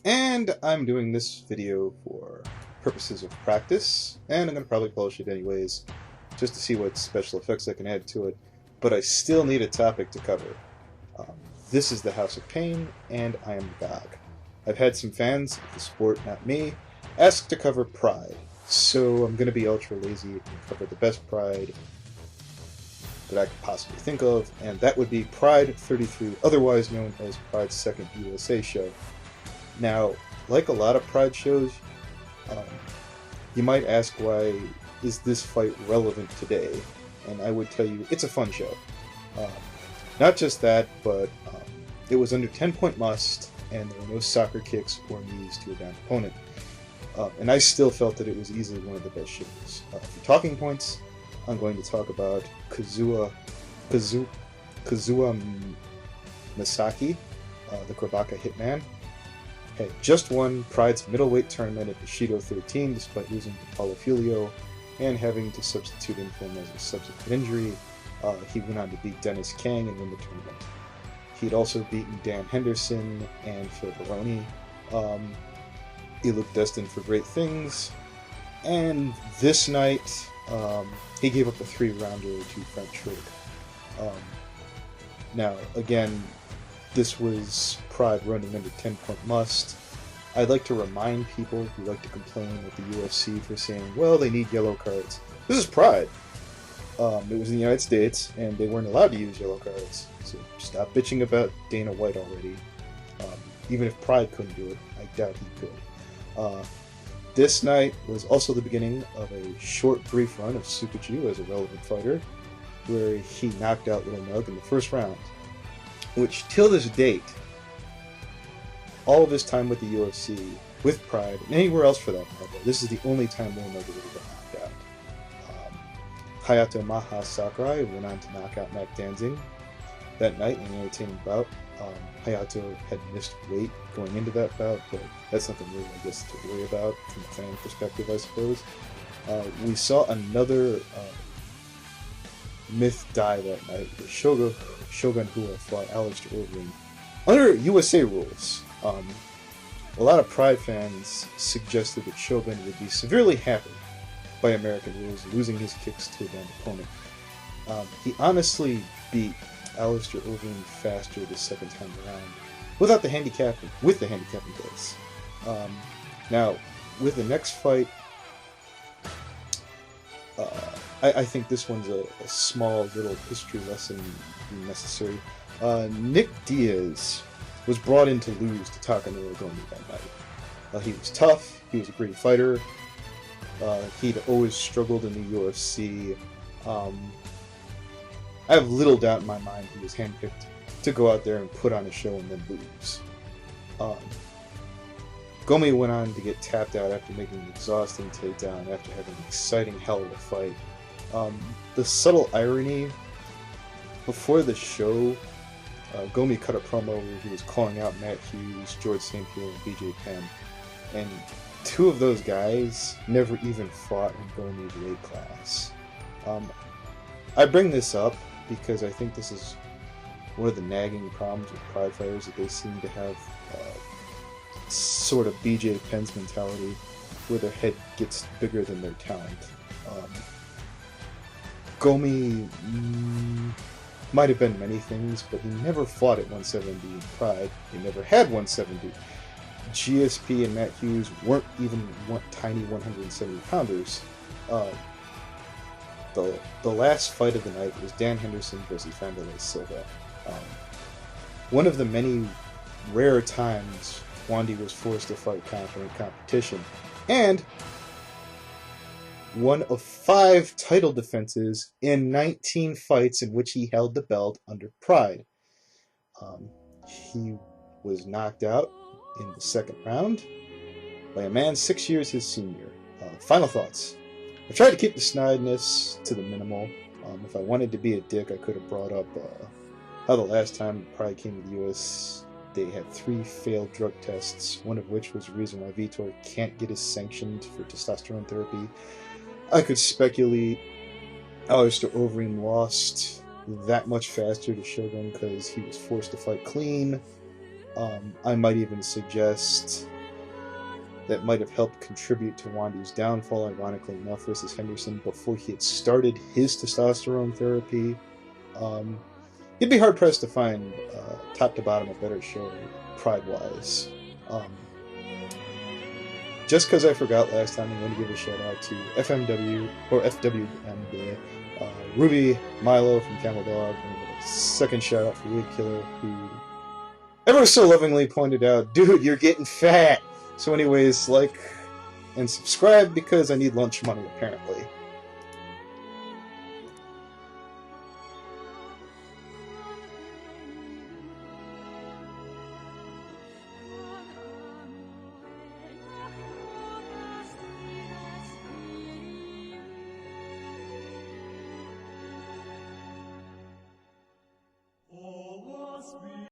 And I'm doing this video for purposes of practice, and I'm going to probably publish it anyways, just to see what special effects I can add to it, but I still need a topic to cover. Um, this is the House of Pain, and I am magog. I've had some fans of the sport, not me, ask to cover Pride, so I'm going to be ultra lazy and cover the best Pride that I could possibly think of, and that would be Pride 33, otherwise known as Pride's second USA show. Now, like a lot of Pride shows, um, you might ask why is this fight relevant today? And I would tell you it's a fun show. Um, Not just that, but it was under 10-point must, and there were no soccer kicks or knees to a downed opponent. And I still felt that it was easily one of the best shows. For talking points, I'm going to talk about Kazuya Misaki, the Krabaka Hitman. Had just won Pride's middleweight tournament at Bushido 13 despite losing to Paulo Filio and having to substitute in for him as a subsequent injury. He went on to beat Dennis Kang and win the tournament. He'd also beaten Dan Henderson and Phil Baroni. He looked destined for great things. And this night, he gave up a 3-rounder to Frank Schroeder. Now, again, this was Pride running under 10-point must. I'd like to remind people who like to complain at the UFC for saying, well, they need yellow cards. This is Pride. It was in the United States, and they weren't allowed to use yellow cards. So stop bitching about Dana White already. Even if Pride couldn't do it, I doubt he could. This night was also the beginning of a short, brief run of Super G as a relevant fighter, where he knocked out Little Nug in the first round, which, till this date, all of his time with the UFC, with Pride, and anywhere else for that matter, this is the only time Little Nug really got knocked out. Hayato Maha Sakurai went on to knock out Matt Danzig that night in an entertaining bout. Hayato had missed weight going into that bout, but that's nothing really, I guess, to worry about from a fan perspective, I suppose. We saw another myth die that night. Shogun Hua fought Alistair Overeem under USA rules. A lot of Pride fans suggested that Shogun would be severely hampered by American rules, losing his kicks to a downed opponent. He honestly beat Alistair Overeem faster the second time around, with the handicapping place. Now, with the next fight, I think this one's a small little history lesson necessary. Nick Diaz was brought in to lose to Takanori Gomi that night. He was tough, he was a great fighter, he'd always struggled in the UFC. I have little doubt in my mind he was handpicked to go out there and put on a show and then lose. Gomi went on to get tapped out after making an exhausting takedown after having an exciting hell of a fight. The subtle irony, before the show, Gomi cut a promo where he was calling out Matt Hughes, George St. Pierre, and BJ Penn. And two of those guys never even fought in Gomi's weight class. I bring this up because I think this is one of the nagging problems with Pride fighters, that they seem to have sort of BJ Penn's mentality, where their head gets bigger than their talent. Gomi might have been many things, but he never fought at 170 in Pride. He never had 170. GSP and Matt Hughes weren't even tiny 170-pounders. The last fight of the night was Dan Henderson versus Wanderlei Silva. One of the many rare times Wandy was forced to fight confident competition, and one of 5 title defenses in 19 fights in which he held the belt under Pride. He was knocked out in the second round by a man 6 years his senior. Final thoughts. I tried to keep the snidiness to the minimal. If I wanted to be a dick, I could have brought up how the last time Pride came to the US, they had 3 failed drug tests, one of which was the reason why Vitor can't get his sanctioned for testosterone therapy. I could speculate Alistair Overeem lost that much faster to Shogun because he was forced to fight clean. I might even suggest that might have helped contribute to Wandy's downfall, ironically enough, versus Henderson before he had started his testosterone therapy. Um, You'd be hard pressed to find top to bottom a better show Pride wise. Just because I forgot last time, I'm going to give a shout out to FMW or FWM, Ruby Milo from Camel Dog, and a second shout out for Wig Killer, who ever so lovingly pointed out, dude, you're getting fat. So, anyways, like and subscribe because I need lunch money apparently. Oh, was